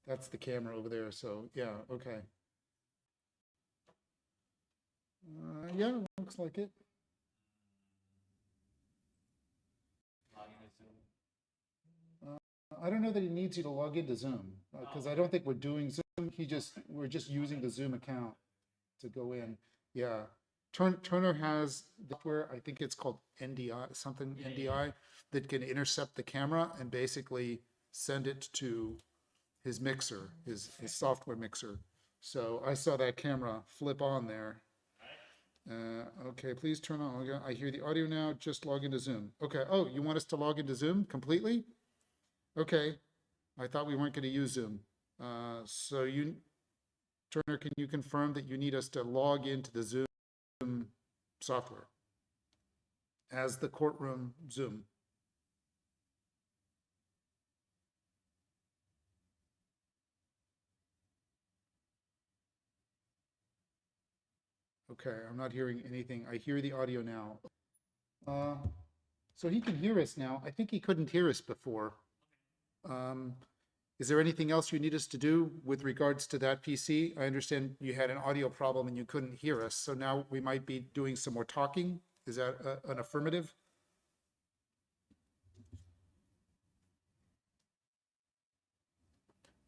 That's the camera over there, so, yeah, okay. Yeah, looks like it. Uh, I don't know that he needs you to log into Zoom, because I don't think we're doing Zoom. We're just using the Zoom account to go in. Yeah. Turner has software, I think it's called NDI, something NDI, that can intercept the camera and basically send it to his mixer, his software mixer. So I saw that camera flip on there. Okay, please turn on. Okay, I hear the audio now. Just log into Zoom. Okay. Oh, you want us to log into Zoom completely? Okay. I thought we weren't going to use Zoom. So you, Turner, can you confirm that you need us to log into the Zoom software as the courtroom Zoom? Okay, I'm not hearing anything. I hear the audio now. Uh, so he can hear us now. I think he couldn't hear us before. Um, is there anything else you need us to do with regards to that PC? I understand you had an audio problem and you couldn't hear us, so now we might be doing some more talking. Is that an affirmative?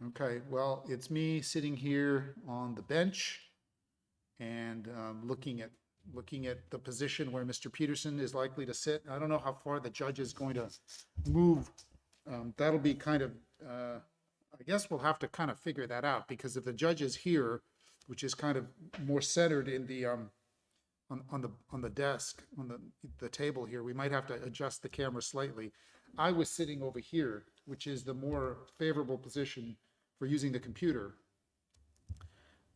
Okay, well, it's me sitting here on the bench and looking at the position where Mr. Peterson is likely to sit. I don't know how far the judge is going to move. That'll be kind of, I guess we'll have to kind of figure that out, because if the judge is here, which is kind of more centered in the on the desk, on the table here, we might have to adjust the camera slightly. I was sitting over here, which is the more favorable position for using the computer.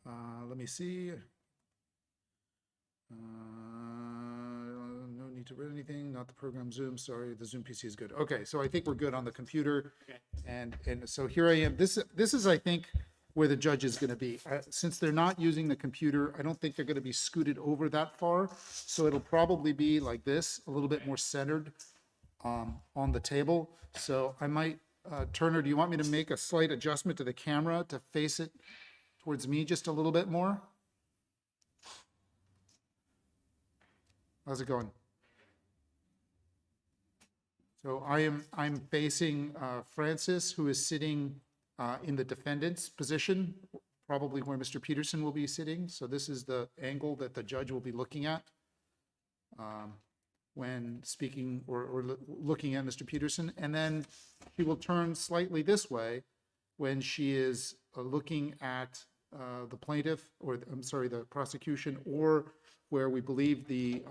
Let me see. No need to read anything, not the program Zoom, sorry, the Zoom PC is good. Okay, so I think we're good on the computer. Okay. And so here I am. This is, I think, where the judge is going to be. Since they're not using the computer, I don't think they're going to be scooted over that far. So it'll probably be like this, a little bit more centered on the table. So I might, Turner, do you want me to make a slight adjustment to the camera to face it towards me just a little bit more? How's it going? So I'm facing Francis, who is sitting in the defendant's position, probably where Mr. Peterson will be sitting. So this is the angle that the judge will be looking at when speaking or looking at Mr. Peterson. And then she will turn slightly this way when she is looking at the plaintiff, or I'm sorry, the prosecution, or where we believe the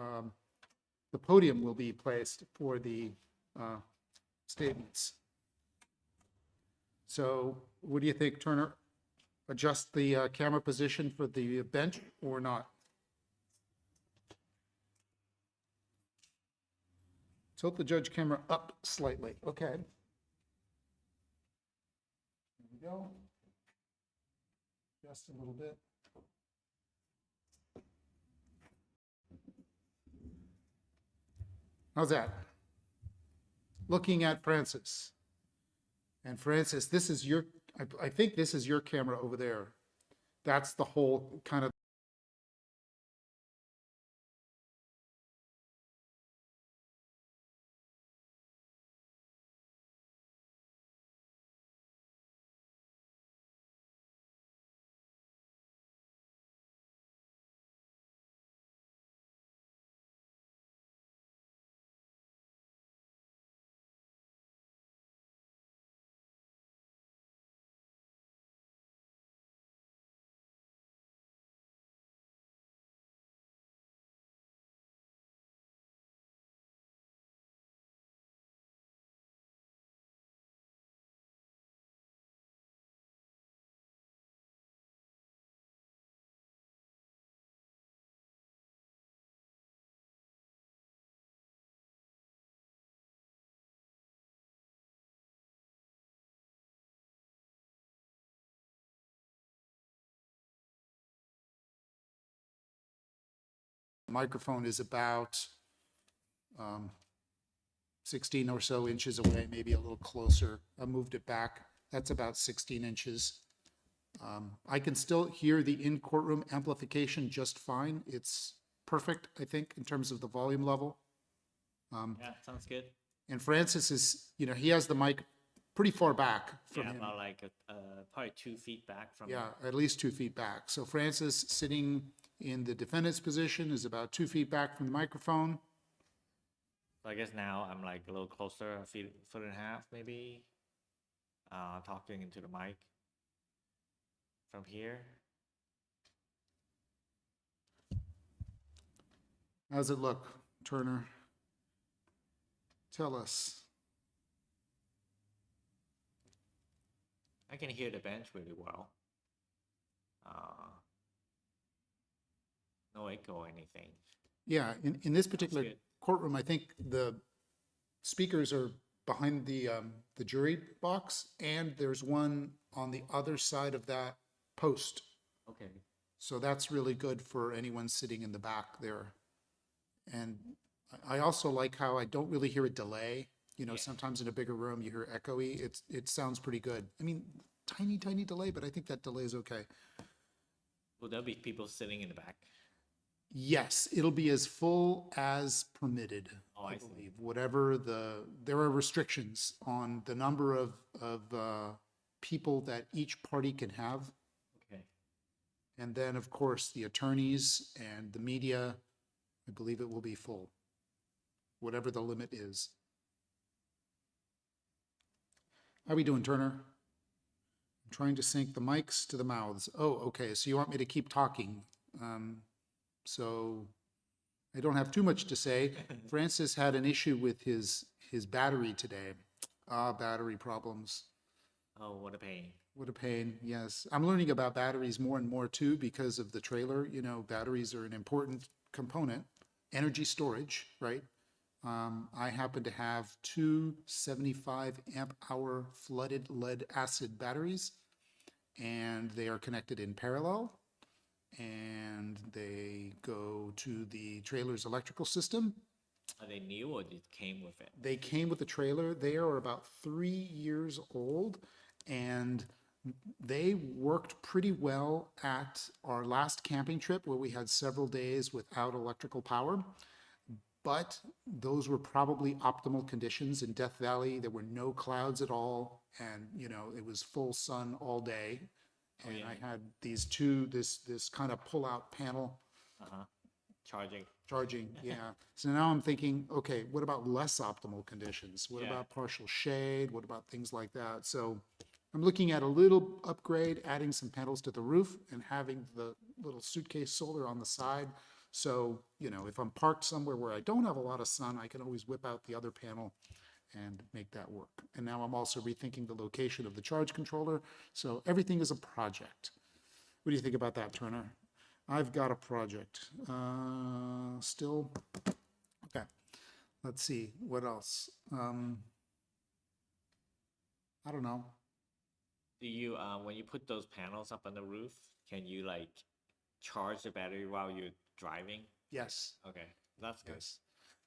podium will be placed for the statements. So what do you think, Turner? Adjust the camera position for the bench or not? Tilt the judge camera up slightly. Okay. There we go. Just a little bit. How's that? Looking at Francis. And Francis, this is your, I think this is your camera over there. That's the whole kind of microphone is about 16 or so inches away, maybe a little closer. I moved it back That's about 16 inches. I can still hear the in-courtroom amplification just fine. It's perfect, I think, in terms of the volume level. Yeah, sounds good. And Francis is, he has the mic pretty far back from Yeah, him. about like probably 2 feet back from. Yeah, at least 2 feet back. So Francis, sitting in the defendant's position, is about 2 feet back from the microphone. So I guess now I'm like a little closer, foot and a half maybe, talking into the mic from here. How's it look, Turner? Tell us. I can hear the bench really well. No echo or anything. Yeah, in this particular good. courtroom, I think the speakers are behind the jury box, and there's one on the other side of that post. Okay. So that's really good for anyone sitting in the back there. And I also like how I don't really hear a delay. Yeah. Sometimes in a bigger room you hear echoey. It sounds pretty good. I mean, tiny delay, but I think that delay is okay. Will there be people sitting in the back? Yes, it'll be as full as permitted. Oh, I see. believe. Whatever there are restrictions on the number of people that each party can have. Okay. And then, of course, the attorneys and the media, I believe it will be full, whatever the limit is. How are we doing, Turner? I'm trying to sync the mics to the mouths. Oh, okay, so you want me to keep talking. So I don't have too much to say. Francis had an issue with his battery today. Battery problems. Oh, what a pain. What a pain, yes. I'm learning about batteries more and more too because of the trailer. Batteries are an important component. Energy storage, right? I happen to have two 75 amp hour flooded lead acid batteries, and they are connected in parallel, and they go to the trailer's electrical system. Are they new or it came with it? They came with the trailer. They are about 3 years old, and they worked pretty well at our last camping trip where we had several days without electrical power. But those were probably optimal conditions. In Death Valley, there were no clouds at all, and it was full sun all day. And yeah. I had this kind of pull-out panel. Charging, yeah. So now I'm thinking, okay, what about less optimal conditions? What about partial shade? What about things like that? So I'm looking at a little upgrade, adding some panels to the roof and having the little suitcase solar on the side. So, if I'm parked somewhere where I don't have a lot of sun, I can always whip out the other panel and make that work. And now I'm also rethinking the location of the charge controller. So everything is a project. What do you think about that, Turner? I've got a project. Still, okay. Let's see, what else? I don't know. Do you, when you put those panels up on the roof, can you like charge the battery while you're driving? Yes. Okay, that's good. Yes.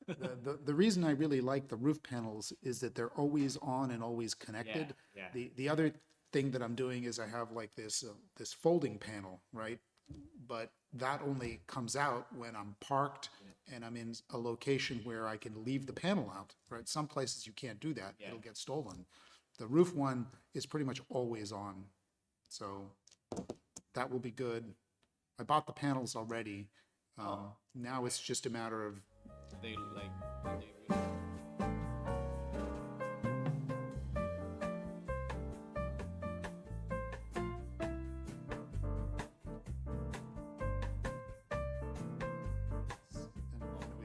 The reason I really like the roof panels is that they're always on and always connected. Yeah. The other thing that I'm doing is I have like this folding panel, right? But that only comes out when I'm parked and I'm in a location where I can leave the panel out, right? Some places you can't do that. It'll get stolen. The roof one is pretty much always on. So that will be good. I bought the panels already. Now it's just a matter of They like.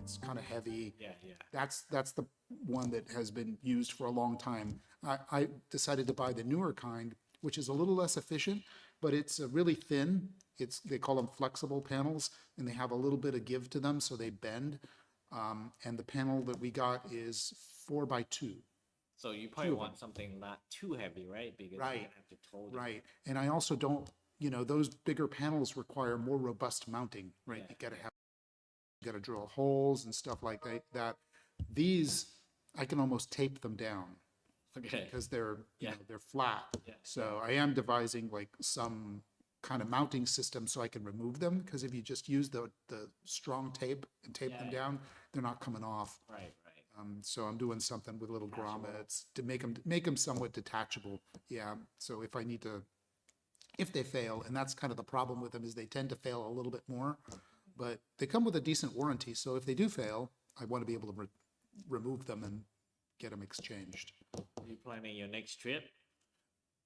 it's kind of heavy. Yeah. That's the one that has been used for a long time. I decided to buy the newer kind, which is a little less efficient, but it's really thin. They call them flexible panels, and they have a little bit of give to them, so they bend. And the panel that we got is 4x2. So you probably want something not too heavy, right? Because you're gonna have to tow it. Right. And I also don't, those bigger panels require more robust mounting, right? You gotta drill holes and stuff like that. These, I can almost tape them down. Okay. because they're, you Yeah. know, they're flat. Yeah. So I am devising like some kind of mounting system so I can remove them, because if you just use the strong tape and tape them Yeah. down, they're not coming off. Right. So I'm doing something with little Detachable. grommets to make them somewhat detachable. Yeah, so if I need to, if they fail, and that's kind of the problem with them, is they tend to fail a little bit more, but they come with a decent warranty, so if they do fail, I want to be able to remove them and get them exchanged. Are you planning your next trip?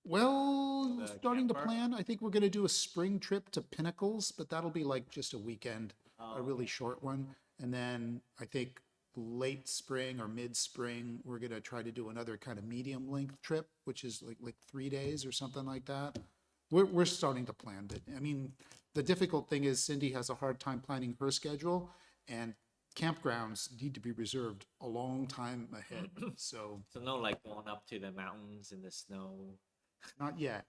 Well, The starting to camper? plan, I think we're gonna do a spring trip to Pinnacles, but that'll be like just a weekend, Oh, a really short one. And then I think late spring or mid-spring, we're gonna try to do another kind of medium length trip, which is like 3 days or something like that. We're starting to plan, but I mean, the difficult thing is Cindy has a hard time planning her schedule, and campgrounds need to be reserved a long time ahead. So So no, like going up to the mountains in the snow not yet.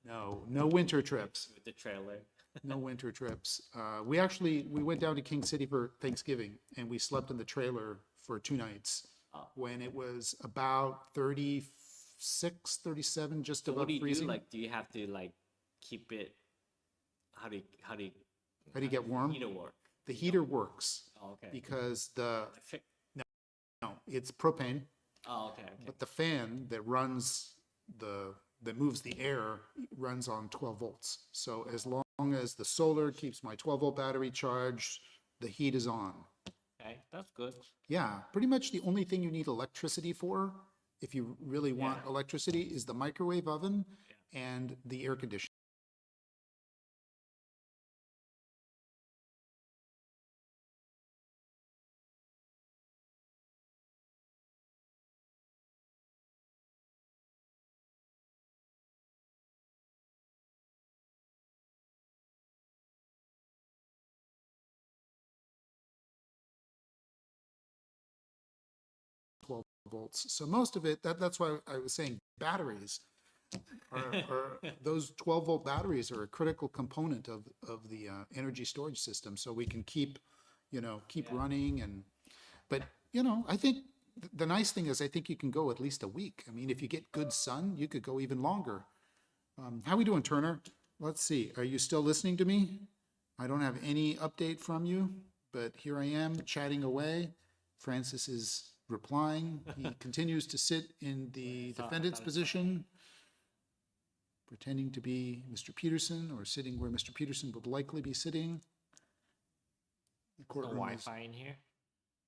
No winter trips. with the trailer. No winter trips. We went down to King City for Thanksgiving, and we slept in the trailer for 2 nights Oh. when it was about 36, 37, just So above what do you do? freezing. Like, do you have to like keep it? How do you How do you get warm? heater work? The heater works Oh, okay. because Electric? no, it's propane, Oh, okay. but the fan that moves the air runs on 12 volts. So as long as the solar keeps my 12-volt battery charged, the heat is on. Okay, that's good. Yeah, pretty much the only thing you need electricity for, if you really want Yeah. electricity, is the microwave oven and the air conditioner. Volts. So most of it, that's why I was saying batteries are those 12-volt batteries are a critical component of the energy storage system. So we can keep running but I think the nice thing is I think you can go at least a week. I mean, if you get good sun, you could go even longer. How we doing, Turner? Let's see. Are you still listening to me? I don't have any update from you, but here I am chatting away. Francis is replying. He continues to sit in the defendant's position, pretending to be Mr. Peterson, or sitting where Mr. Peterson would likely be sitting. The No courtroom is Wi-Fi in here.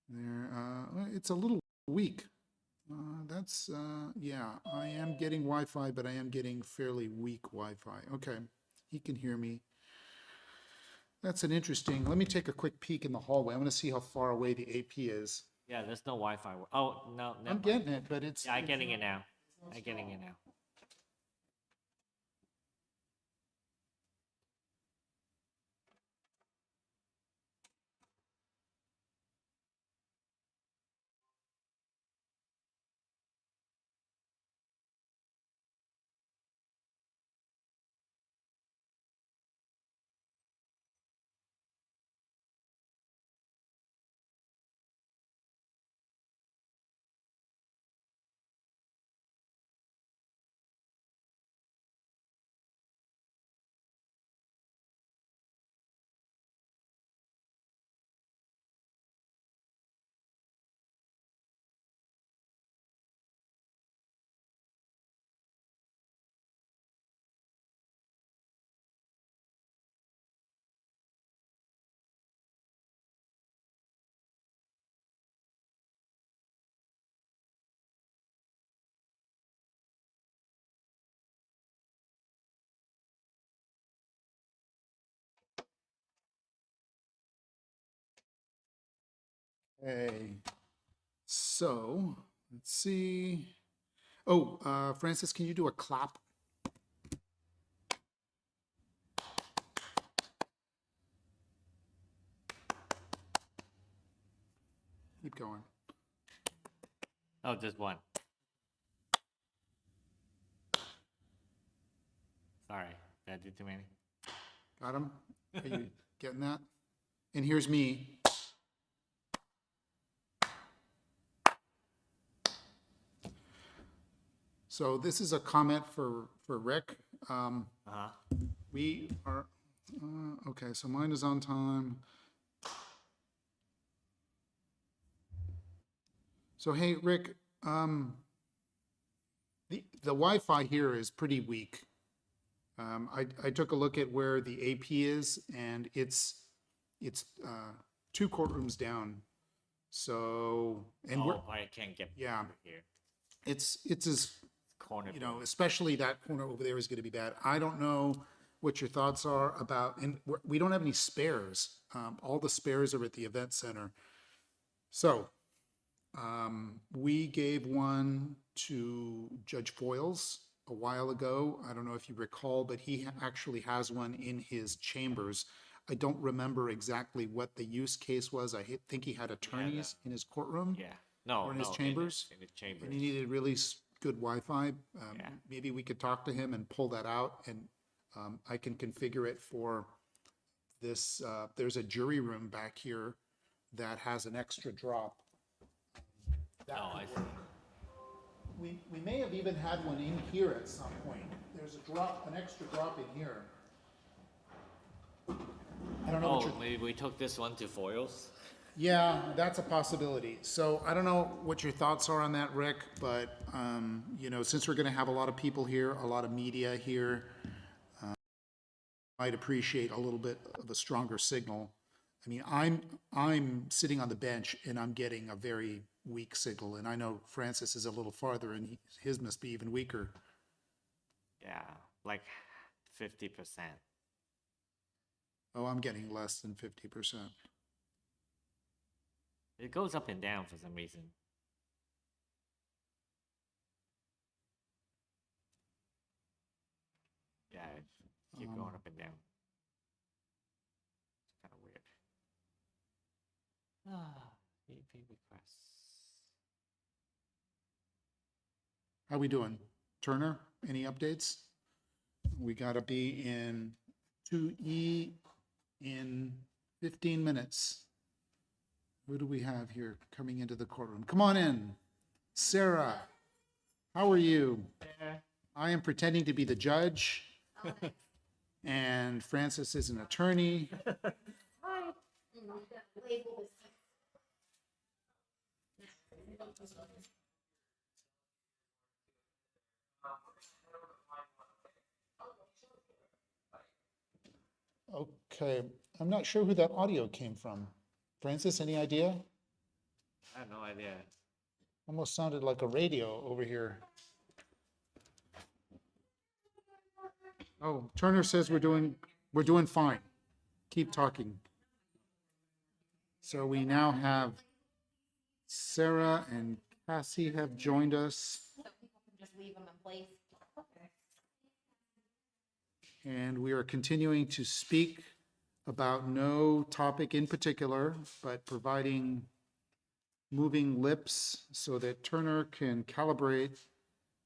there. It's a little weak. Yeah, I am getting Wi-Fi, but I am getting fairly weak Wi-Fi. Okay, he can hear me. That's an interesting, let me take a quick peek in the hallway. I want to see how far away the AP is. Yeah, there's no Wi-Fi. Oh no, never I'm mind. getting it, but it's. Yeah, I'm getting it now. I'm getting it now. Okay, so let's see. Oh, Francis, can you do a clap? Keep going. Oh, just one. Sorry, did I do too many? Got him? Are you getting that? And here's me. So this is a comment for Rick. Uh-huh. We are, okay, so mine is on time. So hey, Rick, the Wi-Fi here is pretty weak. I took a look at where the AP is, and it's 2 courtrooms down. So, and we're, Oh, I can't get Yeah. over here. it's as, Corner. you know, especially that corner over there is going to be bad. I don't know what your thoughts are about, and we don't have any spares. All the spares are at the event center. So, we gave one to Judge Foyles a while ago. I don't know if you recall, but he actually has one in his chambers. I don't remember exactly what the use case was. I think he had attorneys in his courtroom. Yeah. No, Or in his no, chambers? In his chambers. And he needed really good Wi-Fi. Yeah. Maybe we could talk to him and pull that out, and I can configure it for this. There's a jury room back here that has an extra drop. That Oh, could I see. work. We may have even had one in here at some point. There's an extra drop in here. I don't know what Oh, you're. maybe we took this one to Foils. Yeah, that's a possibility. So I don't know what your thoughts are on that, Rick, but, you know, since we're gonna have a lot of people here, a lot of media here, I'd appreciate a little bit of a stronger signal. I mean, I'm sitting on the bench and I'm getting a very weak signal, and I know Francis is a little farther and his must be even weaker. Yeah, like 50%. Oh, I'm getting less than 50%. It goes up and down for some reason. Yeah, it keep going up and down. It's kind of weird. EP requests. How we doing? Turner, any updates? We gotta be in 2E in 15 minutes. Who do we have here coming into the courtroom? Come on in. Sarah, how are you? I am pretending to be the judge. And Francis is an attorney. Okay, I'm not sure who that audio came from. Francis, any idea? I have no idea. Almost sounded like a radio over here. Oh, Turner says we're doing fine. Keep talking. So we now have Sarah and Cassie have joined us, So people can just leave them in place. and we are continuing to speak about no topic in particular, but providing moving lips so that Turner can calibrate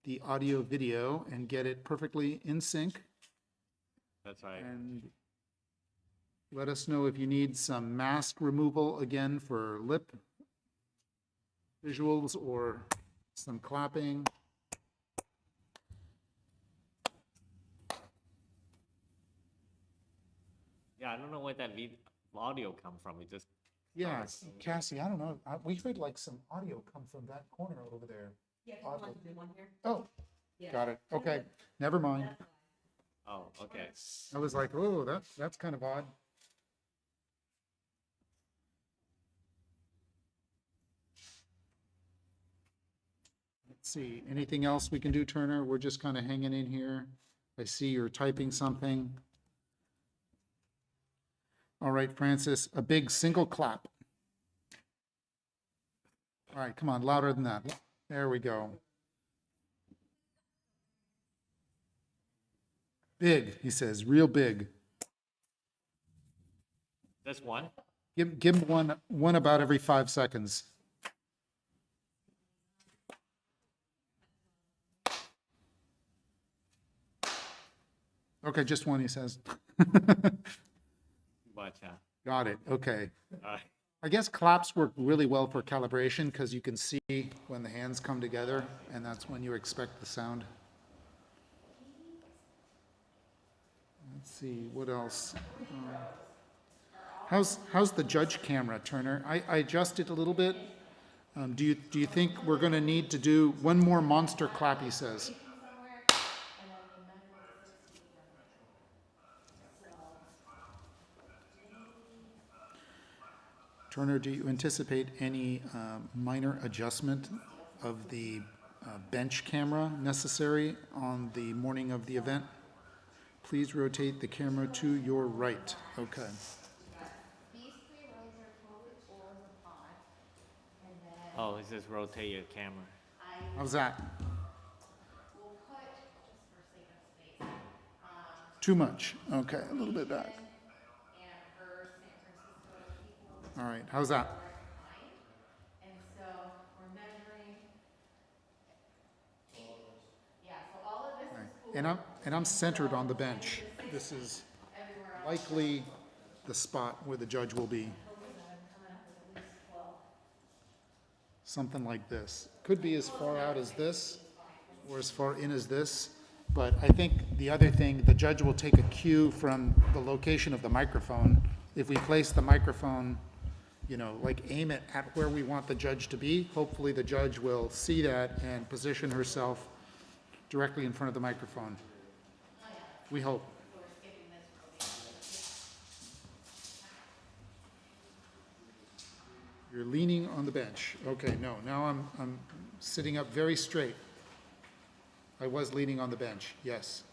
the audio video and get it perfectly in sync. That's right. And let us know if you need some mask removal again for lip visuals or some clapping. Yeah, I don't know where that audio come from. It just Yeah, Cassie, I don't know. We heard like some audio come from that corner over there. Yeah, you want to do one here? Oh, Yeah. got it. Okay, never mind. oh, okay. I was like, oh, that's kind of odd. Let's see, anything else we can do, Turner? We're just kind of hanging in here. I see you're typing something. All right, Francis, a big single clap. All right, come on, louder than that. There we go. Big, he says, real big. That's one. Give him one about every 5 seconds. Okay, just one, he says. But Got it, okay. uh, I guess claps work really well for calibration because you can see when the hands come together, and that's when you expect the sound. Let's see, what else? How's the judge camera, Turner? I adjusted a little bit. Do you think we're going to need to do one more monster clap, he says? Turner, do you anticipate any minor adjustment of the bench camera necessary on the morning of the event? Please rotate the camera to your right. Okay. These 3 rows are totally full as a pod, and then Oh, it says rotate your camera. How's that? we'll put, just for sake of space, Too much. Okay, a little bit back. and her San Francisco people All right, how's that? are behind, and so we're measuring. Yeah, so all of this is full. And I'm centered on the bench. This is likely the spot where the judge will be. Something like this. Could be as far out as this, or as far in as this. But I think the other thing, the judge will take a cue from the location of the microphone. If we place the microphone, you know, like aim it at where we want the judge to be, hopefully the judge will see that and position herself directly in front of the microphone. We hope. You're leaning on the bench. Okay, no, now I'm sitting up very straight. I was leaning on the bench, yes.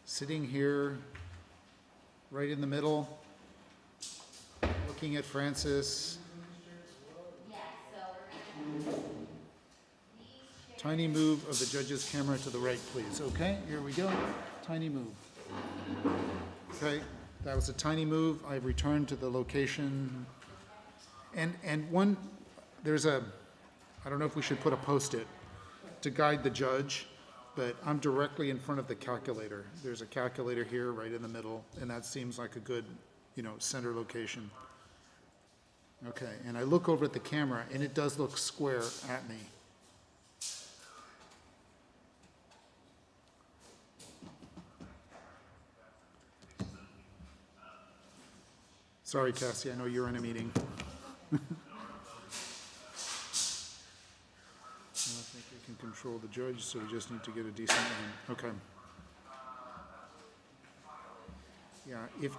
Sitting here, right in the middle, looking at Francis. Tiny move of the judge's camera to the right, please. Okay, here we go. Tiny move. Okay, that was a tiny move. I've returned to the location. And one, there's a, I don't know if we should put a Post-it to guide the judge, but I'm directly in front of the calculator. There's a calculator here right in the middle, and that seems like a good, you know, center location. Okay, and I look over at the camera, and it does look square at me. Sorry, Cassie, I know you're in a meeting. I don't think we can control the judge, so we just need to get a decent one. Okay. Yeah,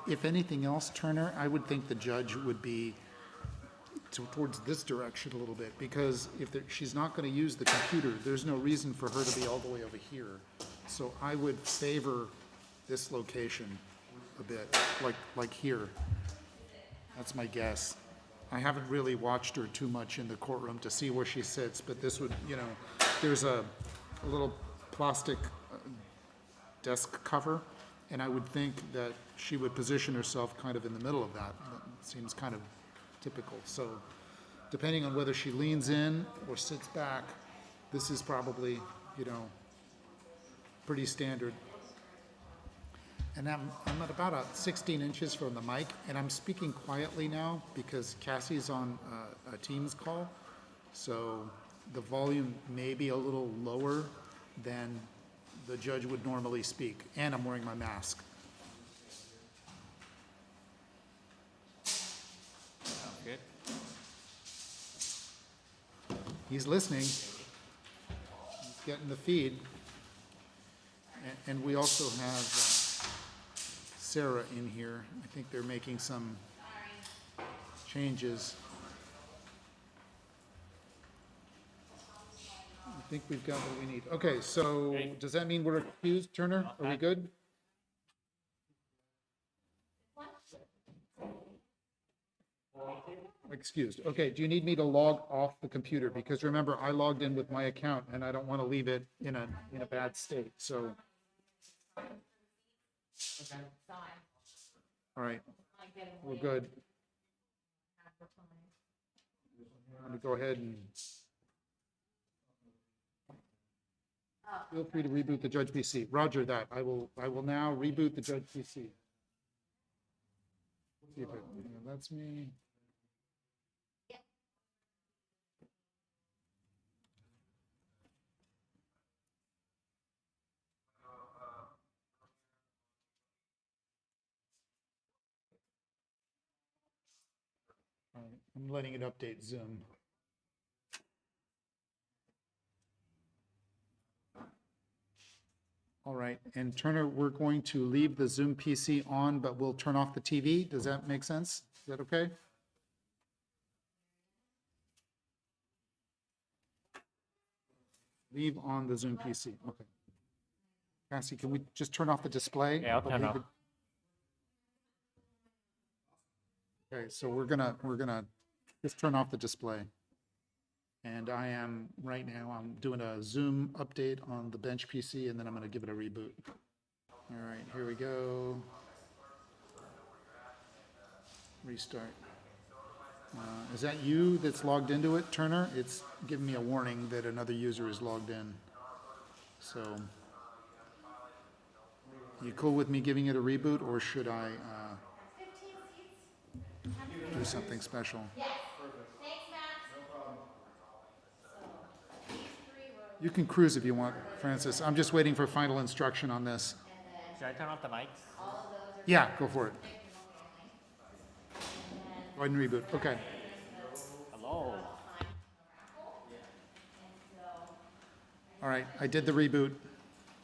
if anything else, Turner, I would think the judge would be towards this direction a little bit, because if she's not going to use the computer, there's no reason for her to be all the way over here. So I would favor this location a bit, like here. That's my guess. I haven't really watched her too much in the courtroom to see where she sits, but this would, you know, there's a little plastic desk cover, and I would think that she would position herself kind of in the middle of that. That seems kind of typical. So depending on whether she leans in or sits back, this is probably, you know, pretty standard. And I'm at about 16 inches from the mic, and I'm speaking quietly now because Cassie's on a Teams call, so the volume may be a little lower than the judge would normally speak, and I'm wearing my mask. Sounds good. He's listening. He's getting the feed. And we also have Sarah in here. I think they're making some changes. I think we've got what we need. Okay, so does that mean we're excused, Turner? Are we good? Excused. Okay, do you need me to log off the computer? Because remember, I logged in with my account and I don't want to leave it in a bad state, so. All right, we're good. I'm gonna go ahead and. Feel free to reboot the Judge PC. Roger that. I will now reboot the Judge PC. See if it lets me. All right, I'm letting it update Zoom. All right, and Turner, we're going to leave the Zoom PC on, but we'll turn off the TV. Does that make sense? Is that okay? Leave on the Zoom PC, okay. Cassie, can we just turn off the display? Yeah, I'll turn off. Okay, so we're gonna just turn off the display. And I am, right now, I'm doing a Zoom update on the bench PC, and then I'm gonna give it a reboot. All right, here we go. Restart. Is that you that's logged into it, Turner? It's giving me a warning that another user is logged in. So, you cool with me giving it a reboot, or should I do something special? Thanks, Max. No problem. So, these 3 rows, You can cruise if you want, Francis. I'm just waiting for final instruction on this. Should I turn off the mics? all of those are Yeah, go for it. fixed remotely only. Go ahead and reboot. Okay. Hello. All right, I did the reboot.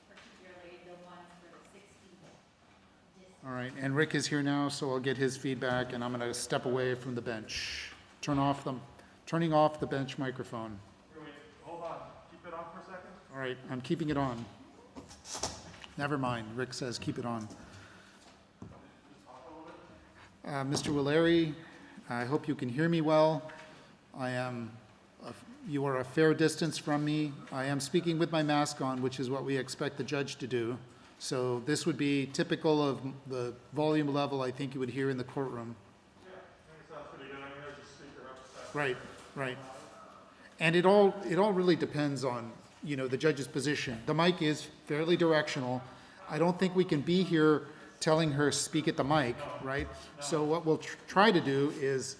Particularly the ones for the 60. All right, and Rick is here now, so I'll get his feedback, and I'm gonna step away from the bench. Turning off the bench microphone. Hold on, keep it on for a second. All right, I'm keeping it on. Never mind, Rick says keep it on. Mr. Willeri, I hope you can hear me well. You are a fair distance from me. I am speaking with my mask on, which is what we expect the judge to do. So this would be typical of the volume level I think you would hear in the courtroom. Yeah, I think it sounds pretty good. I'm gonna just speaker up a second. Right, right. And it all really depends on, the judge's position. The mic is fairly directional. I don't think we can be here telling her speak at the mic, right? So what we'll try to do is,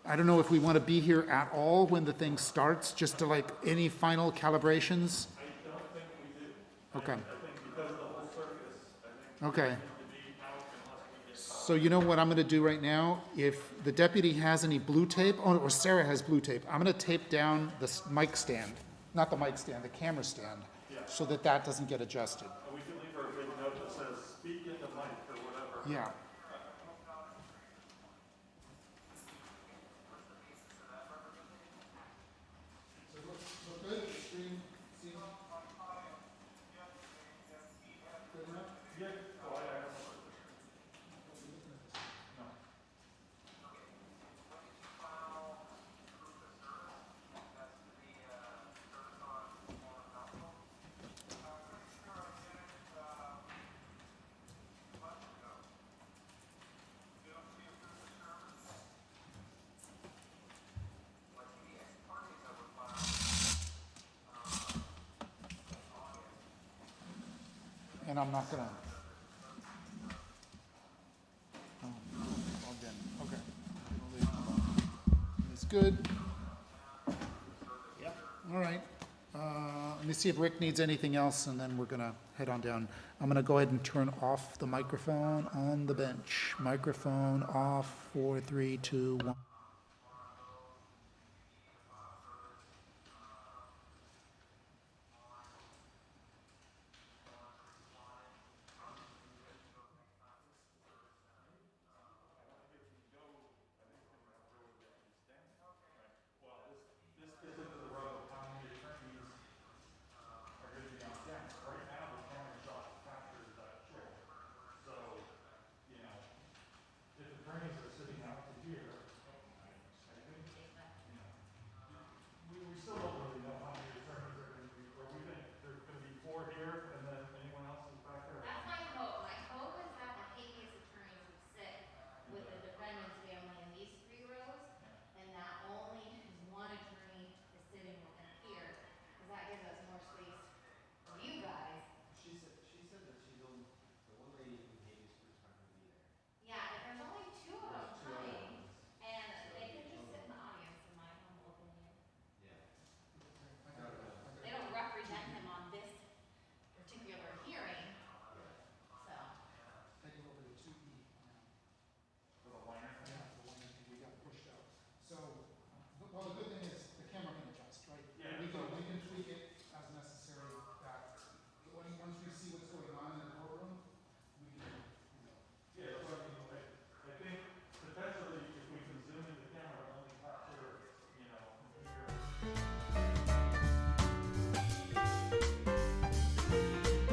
I don't know if we want to be here at all when the thing starts, just to like any final calibrations? I don't think we do. Okay, I think because of the whole circus, I think okay. we need to be out unless we get. So you know what I'm gonna do right now? If the deputy has any blue tape, or Sarah has blue tape, I'm gonna tape down the mic stand, not the mic stand, the camera stand, so that doesn't get adjusted. And we can leave her a big note that says, speak in the mic or whatever. Yeah. And I'm not gonna. Oh, logged in. Okay. It's good. Yep. All right. Let me see if Rick needs anything else, and then we're gonna head on down. I'm gonna go ahead and turn off the microphone on the bench. Microphone off, 4, 3, 2, 1.